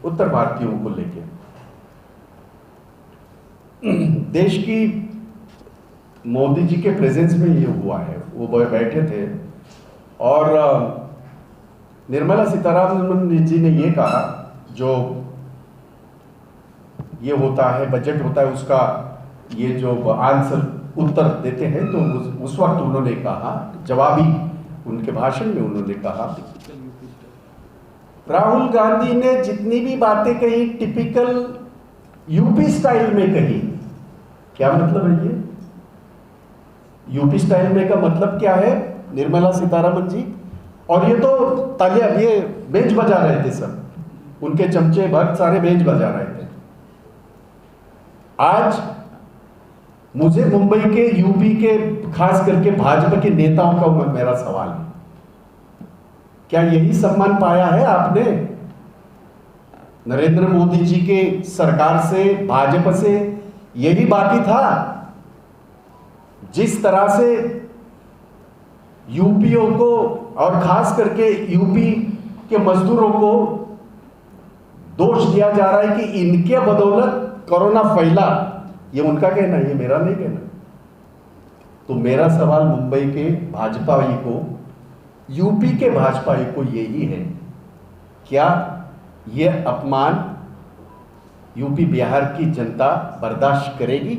उत्तर भारतीयों को लेके। देश की मोदी जी के प्रेजेंस में ये हुआ है। वो बैठे थे और निर्मला सीतारामन जी ने ये कहा, जो ये होता है बजट होता है उसका ये जो आंसर उत्तर देते हैं, तो उस वक्त उन्होंने कहा, जवाबी उनके भाषण में उन्होंने कहा, राहुल गांधी ने जितनी भी बातें कही टिपिकल यूपी स्टाइल में कही। क्या मतलब है ये? यूपी स्टाइल में का मतलब क्या है निर्मला सीतारामन जी? और ये तो तालियां, ये बेंच बजा रहे थे सब, उनके चमचे भक्त सारे बेंच बजा रहे थे। आज मुझे मुंबई के, यूपी के, खास करके भाजपा के नेताओं का मेरा सवाल है, क्या यही सम्मान पाया है आपने नरेंद्र मोदी जी के सरकार से, भाजपा से? यही बाकी था? जिस तरह से यूपीओ को और खास करके यूपी के मजदूरों को दोष दिया जा रहा है कि इनके बदौलत कोरोना फैला, ये उनका कहना है, ये मेरा नहीं कहना। तो मेरा सवाल मुंबई के भाजपाई को, यूपी के भाजपाई को यही है, क्या ये अपमान यूपी बिहार की जनता बर्दाश्त करेगी?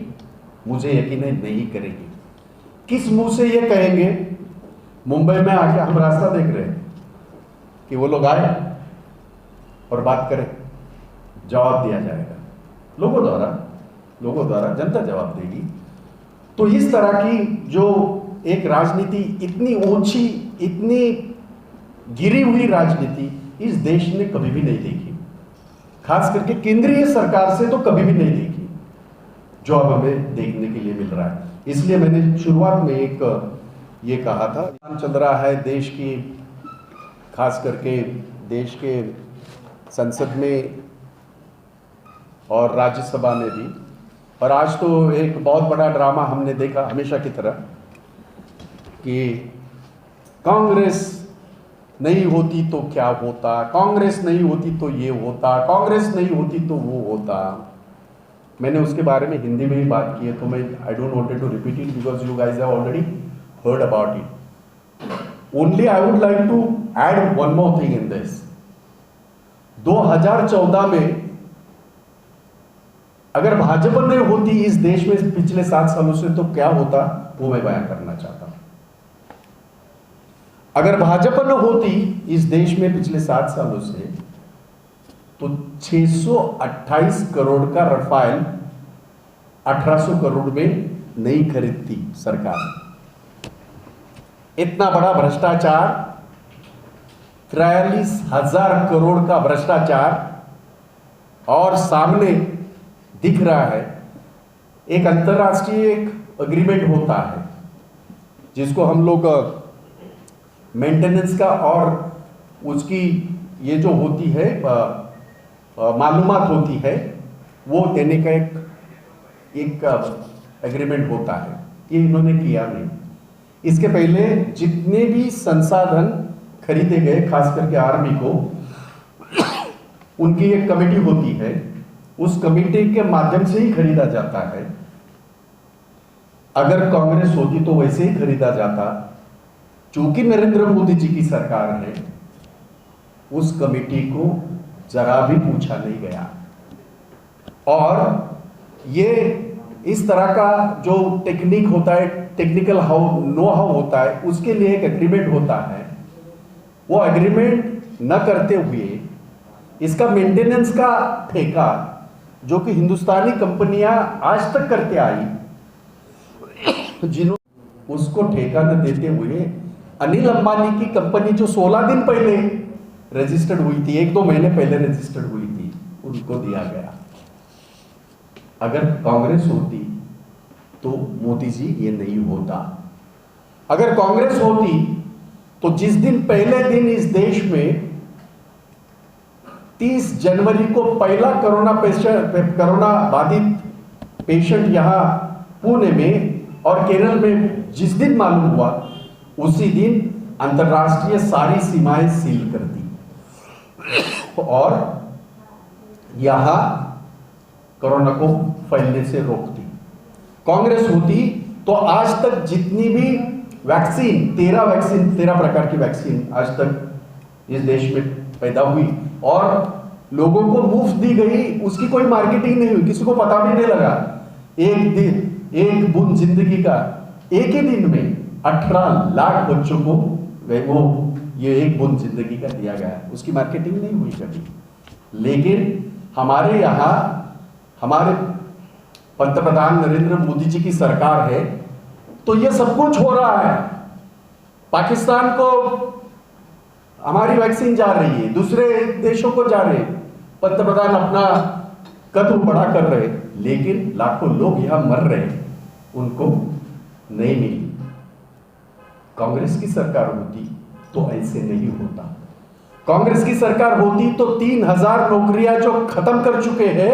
मुझे यकीन है नहीं करेगी। किस मुंह से ये कहेंगे? मुंबई में आके हम रास्ता देख रहे हैं कि वो लोग आए और बात करें, जवाब दिया जाएगा लोगों द्वारा जनता जवाब देगी। तो इस तरह की जो एक राजनीति, इतनी ऊंची, इतनी गिरी हुई राजनीति इस देश ने कभी भी नहीं देखी, खास करके केंद्रीय सरकार से तो कभी भी नहीं देखी, जो अब हमें देखने के लिए मिल रहा है। इसलिए मैंने शुरुआत में एक ये कहा था, चल रहा है देश की, खास करके देश के संसद में और राज्यसभा में भी। और आज तो एक बहुत बड़ा ड्रामा हमने देखा हमेशा की तरह कि कांग्रेस नहीं होती तो क्या होता, कांग्रेस नहीं होती तो ये होता, कांग्रेस नहीं होती तो वो होता। मैंने उसके बारे में हिंदी में ही बात की है, तो मैं I don't wanted to repeat it because you guys have already heard about it. Only I would like to add one more thing in this. 2014 में अगर भाजपा नहीं होती इस देश में पिछले 7 सालों से तो क्या होता, वो मैं बयान करना चाहता हूं। अगर भाजपा न होती इस देश में पिछले 7 सालों से, तो 628 करोड़ का रफाल 1800 करोड़ में नहीं खरीदती सरकार। इतना बड़ा भ्रष्टाचार, 43,000 करोड़ का भ्रष्टाचार, और सामने दिख रहा है। एक अंतरराष्ट्रीय एक एग्रीमेंट होता है जिसको हम लोग मेंटेनेंस का और उसकी ये जो होती है मालूमात होती है, वो देने का एक एग्रीमेंट होता है। ये इन्होंने किया नहीं। इसके पहले जितने भी संसाधन खरीदे गए, खास करके आर्मी को, उनकी एक कमेटी होती है, उस कमेटी के माध्यम से ही खरीदा जाता है। अगर कांग्रेस होती तो वैसे ही खरीदा जाता। चूंकि नरेंद्र मोदी जी की सरकार है, उस कमेटी को जरा भी पूछा नहीं गया। और ये इस तरह का जो टेक्निक होता है, टेक्निकल नो हाउ होता है, उसके लिए एक एग्रीमेंट होता है। वो एग्रीमेंट न करते हुए इसका मेंटेनेंस का ठेका, जो कि हिंदुस्तानी कंपनियां आज तक करते आई, जिन्होंने उसको ठेका न देते हुए अनिल अंबानी की कंपनी जो 16 दिन पहले रजिस्टर्ड हुई थी, 1-2 महीने पहले रजिस्टर्ड हुई थी, उनको दिया गया। अगर कांग्रेस होती तो मोदी जी ये नहीं होता। अगर कांग्रेस होती तो जिस दिन, पहले दिन इस देश में 30 जनवरी को पहला कोरोना बाधित पेशेंट यहां पुणे में और केरल में जिस दिन मालूम हुआ, उसी दिन अंतरराष्ट्रीय सारी सीमाएं सील कर दी और यहां कोरोना को फैलने से रोकती। कांग्रेस होती तो आज तक जितनी भी वैक्सीन 13 प्रकार की वैक्सीन आज तक इस देश में पैदा हुई और लोगों को मुफ्त दी गई, उसकी कोई मार्केटिंग नहीं हुई, किसी को पता भी नहीं लगा। एक बूंद जिंदगी का एक ही दिन में 18 लाख बच्चों को वो ये एक बूंद जिंदगी का दिया गया, उसकी मार्केटिंग नहीं हुई कभी। लेकिन हमारे यहाँ हमारे पंतप्रधान नरेंद्र मोदी जी की सरकार है तो ये सब कुछ हो रहा है। पाकिस्तान को हमारी वैक्सीन जा रही है, दूसरे देशों को जा रहे, पंतप्रधान अपना कदम बड़ा कर रहे, लेकिन लाखों लोग यहां मर रहे, उनको नहीं मिली। कांग्रेस की सरकार होती तो ऐसे नहीं होता। कांग्रेस की सरकार होती तो 3000 नौकरियां जो खत्म कर चुके हैं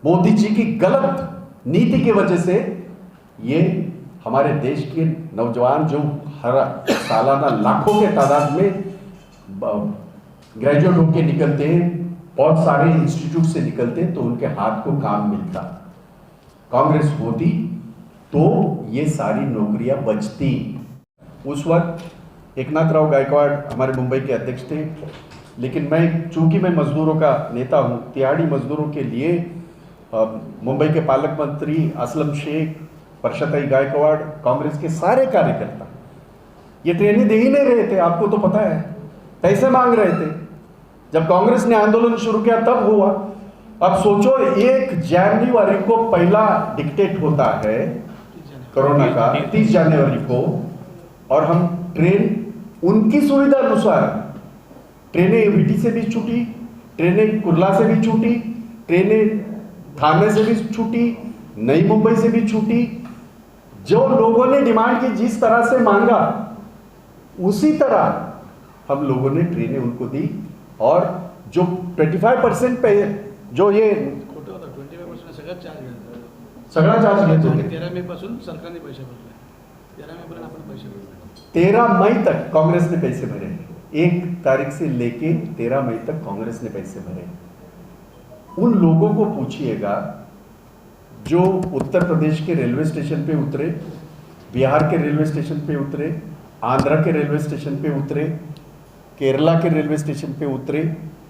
मोदी जी की गलत नीति की वजह से, ये हमारे देश के नौजवान जो हर सालाना लाखों के तादाद में ग्रेजुएट होकर निकलते हैं, बहुत सारे इंस्टीट्यूट से निकलते हैं, तो उनके हाथ को काम मिलता। कांग्रेस होती तो ये सारी नौकरियां बचती। उस वक्त एकनाथराव गायकवाड़ हमारे मुंबई के अध्यक्ष थे, लेकिन चूंकि मैं मजदूरों का नेता हूं, तिहाड़ी मजदूरों के लिए मुंबई के पालक मंत्री असलम शेख, परशताई गायकवाड़, कांग्रेस के सारे कार्यकर्ता ये ट्रेनिंग दे ही नहीं रहे थे। आपको तो पता है, पैसे मांग रहे थे। जब कांग्रेस ने आंदोलन शुरू किया तब हुआ। अब सोचो 1 जनवरी को पहला डिक्टेट होता है कोरोना का, 30 जनवरी को, और हम ट्रेन उनकी सुविधा अनुसार, ट्रेनें एवीटी से भी छूटी, ट्रेनें कुर्ला से भी छूटी, ट्रेनें थाने से भी छूटी, नई मुंबई से भी छूटी। जो लोगों ने डिमांड की, जिस तरह से मांगा उसी तरह हम लोगों ने ट्रेनें उनको दी। और जो 25% पे जो ये सगळा चार्ज घेत होते, 13 मे पासून सरकारने पैसे भरले, 13 मे पर्यंत आपण पैसे भरले। 13 मई तक कांग्रेस ने पैसे भरे, 1 तारीख से लेके 13 मई तक कांग्रेस ने पैसे भरे। उन लोगों को पूछिएगा जो उत्तर प्रदेश के रेलवे स्टेशन पे उतरे, बिहार के रेलवे स्टेशन पे उतरे, आंध्र के रेलवे स्टेशन पे उतरे, केरला के रेलवे स्टेशन पे उतरे,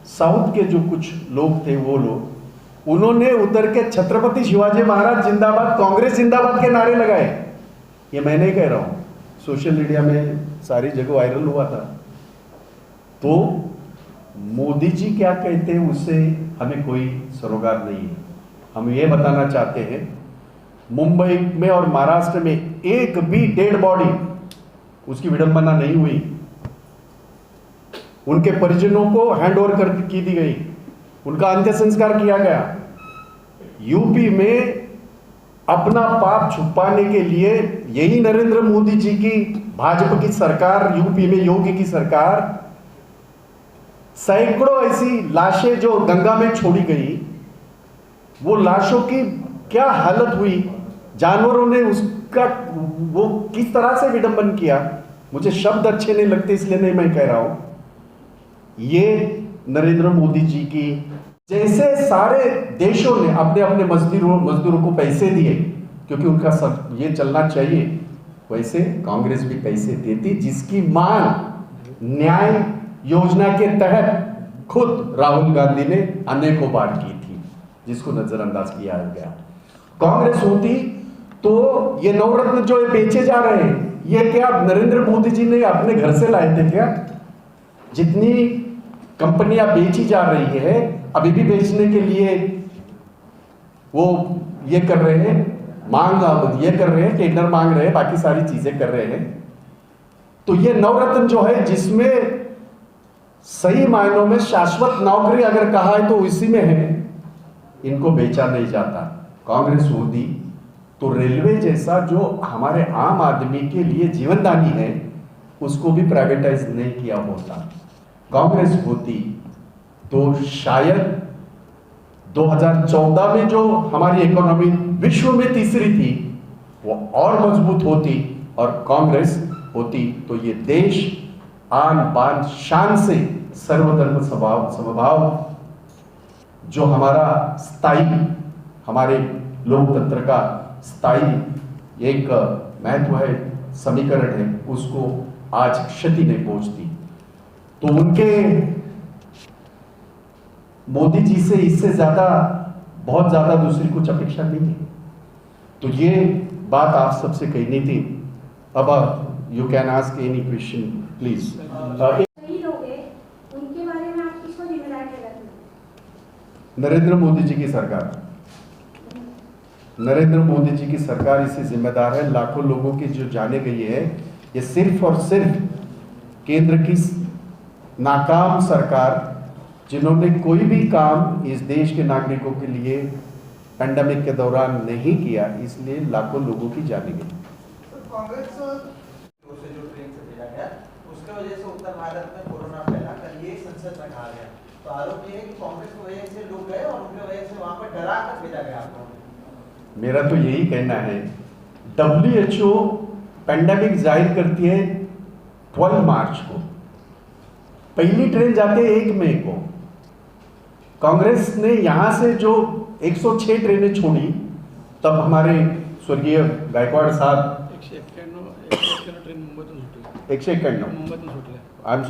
साउथ के जो कुछ लोग थे वो लोग, उन्होंने उतर के छत्रपति शिवाजी महाराज जिंदाबाद, कांग्रेस जिंदाबाद के नारे लगाए। ये मैं नहीं कह रहा हूं, सोशल मीडिया में सारी जगह वायरल हुआ था। तो मोदी जी क्या कहते हैं उससे हमें कोई सरोकार नहीं है। हम ये बताना चाहते हैं, मुंबई में और महाराष्ट्र में एक भी डेड बॉडी उसकी विडंबना नहीं हुई, उनके परिजनों को हैंड ओवर कर की दी गई, उनका अंत्य संस्कार किया गया। यूपी में अपना पाप छुपाने के लिए यही नरेंद्र मोदी जी की भाजपा की सरकार, यूपी में योगी की सरकार, सैकड़ों ऐसी लाशें जो गंगा में छोड़ी गई, वो लाशों की क्या हालत हुई, जानवरों ने उसका वो किस तरह से विडंबन किया, मुझे शब्द अच्छे नहीं लगते इसलिए नहीं मैं कह रहा हूं। ये नरेंद्र मोदी जी की, जैसे सारे देशों ने अपने अपने मजदूरों को पैसे दिए क्योंकि उनका सब ये चलना चाहिए, वैसे कांग्रेस भी पैसे देती, जिसकी मांग न्याय योजना के तहत खुद राहुल गांधी ने अनेकों बार की थी, जिसको नजरअंदाज किया गया। कांग्रेस होती तो ये नवरत्न जो बेचे जा रहे हैं, ये क्या नरेंद्र मोदी जी ने अपने घर से लाए थे क्या? जितनी कंपनियां बेची जा रही है, अभी भी बेचने के लिए वो ये कर रहे हैं, मांग ये कर रहे हैं, टेंडर मांग रहे हैं, बाकी सारी चीजें कर रहे हैं। तो ये नवरत्न जो है, जिसमें सही मायनों में शाश्वत नौकरी अगर कहा है तो इसी में है, इनको बेचा नहीं जाता। कांग्रेस होती तो रेलवे जैसा जो हमारे आम आदमी के लिए जीवनदानी है, उसको भी प्राइवेटाइज नहीं किया होता। कांग्रेस होती तो शायद 2014 में जो हमारी इकोनॉमी विश्व में तीसरी थी वो और मजबूत होती, और कांग्रेस होती तो ये देश आन बान शान से सर्वधर्म समभाव जो हमारा स्थायी, हमारे लोकतंत्र का स्थायी एक महत्व है, समीकरण है, उसको आज क्षति नहीं पहुंचती। तो उनके मोदी जी से इससे ज्यादा, बहुत ज्यादा दूसरी कुछ अपेक्षा नहीं है। तो ये बात आप सबसे कहनी थी। अब you can ask any question please. शहीद हो गए, उनके बारे में आप किसको जिम्मेदार ठहराते हैं? नरेंद्र मोदी जी की सरकार, नरेंद्र मोदी जी की सरकार इससे जिम्मेदार है। लाखों लोगों की जो जाने गई है, ये सिर्फ और सिर्फ केंद्र की नाकाम सरकार, जिन्होंने कोई भी काम इस देश के नागरिकों के लिए पैंडेमिक के दौरान नहीं किया, इसलिए लाखों लोगों की जाने गई। कांग्रेस से जो ट्रेन से भेजा गया, उसके वजह से उत्तर भारत में कोरोना फैला, कल ये संसद में कहा गया। तो आरोप ये है कि कांग्रेस की वजह से लोग गए और उनकी वजह से वहां पर डरा कर भेजा गया आपको। मेरा तो यही कहना है, WHO पैंडेमिक जाहिर करती है 12 मार्च को, पहली ट्रेन जाती है 1 मई को। कांग्रेस ने यहां से जो 106 ट्रेनें छोड़ी, तब हमारे स्वर्गीय गायकवाड साहब 191 ट्रेन मुंबईतून सुटली, 191 मुंबईतून सुटल्या। I am sorry.